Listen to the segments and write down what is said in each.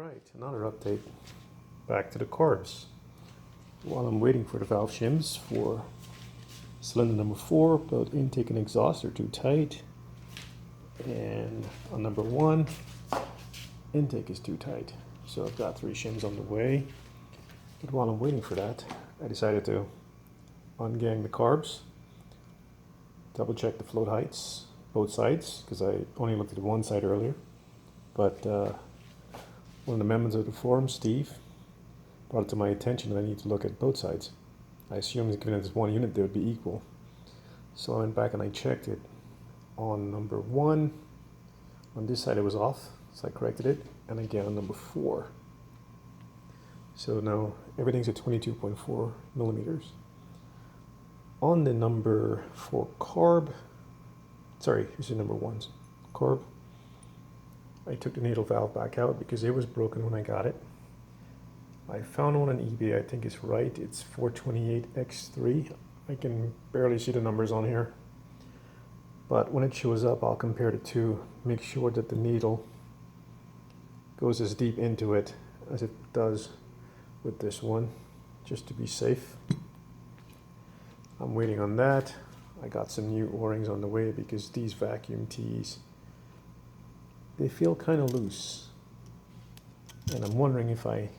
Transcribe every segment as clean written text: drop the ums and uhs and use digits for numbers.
Alright, another update. Back to the carbs. While I'm waiting for the valve shims for cylinder number 4, both intake and exhaust are too tight. And on number 1, intake is too tight. So I've got 3 shims on the way. But while I'm waiting for that, I decided to ungang the carbs, double check the float heights, both sides, because I only looked at one side earlier. But one of the members of the forum, Steve, brought it to my attention that I need to look at both sides. I assumed given it's one unit they would be equal. So I went back and I checked it. On number 1, on this side it was off, so I corrected it, and again on number 4. So now everything's at 22.4 millimeters. On the number 4 carb, sorry, this is number 1's carb, I took the needle valve back out because it was broken when I got it. I found one on eBay, I think it's right, it's 428X3. I can barely see the numbers on here. But when it shows up, I'll compare the two, make sure that the needle goes as deep into it as it does with this one, just to be safe. I'm waiting on that. I got some new O-rings on the way because these vacuum tees, they feel kind of loose. And I'm wondering if I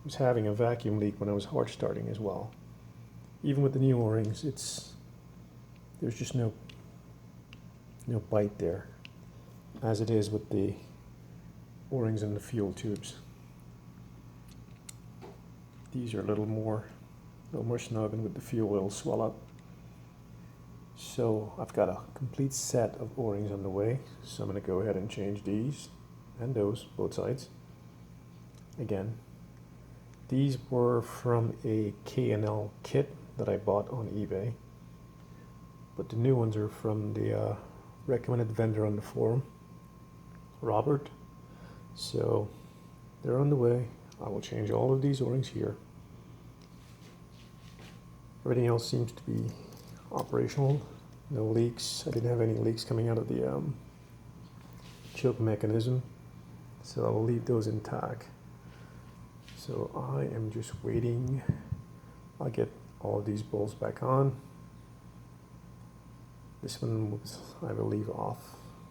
was having a vacuum leak when I was hard starting as well. Even with the new O-rings, there's just no bite there, as it is with the O-rings in the fuel tubes. These are a little more snug, and with the fuel it'll swell up. So I've got a complete set of O-rings on the way, so I'm going to go ahead and change these and those, both sides. Again, these were from a K&L kit that I bought on eBay, but the new ones are from the recommended vendor on the forum, Robert. So they're on the way. I will change all of these O-rings here. Everything else seems to be operational. No leaks. I didn't have any leaks coming out of the choke mechanism, so I will leave those intact. So I am just waiting. I'll get all of these bolts back on. This one was, I will leave off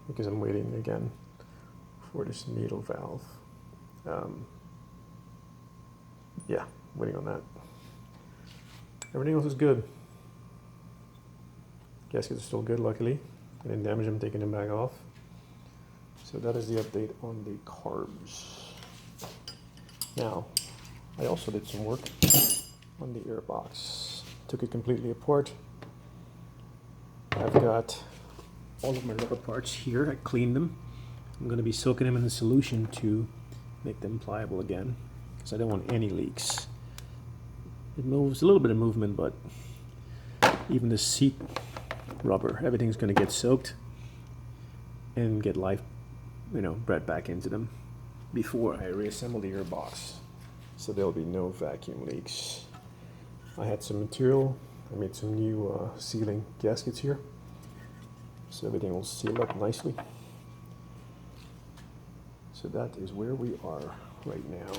because I'm waiting again for this needle valve. Yeah, waiting on that. Everything else is good. Gaskets are still good, luckily. I didn't damage them, taking them back off. So that is the update on the carbs. Now, I also did some work on the airbox. Took it completely apart. I've got all of my rubber parts here. I cleaned them. I'm going to be soaking them in the solution to make them pliable again, because I don't want any leaks. It moves, a little bit of movement, but even the seat rubber, everything's going to get soaked and get life, bred back into them before I reassemble the airbox. So there'll be no vacuum leaks. I had some material. I made some new sealing gaskets here, so everything will seal up nicely. So that is where we are right now.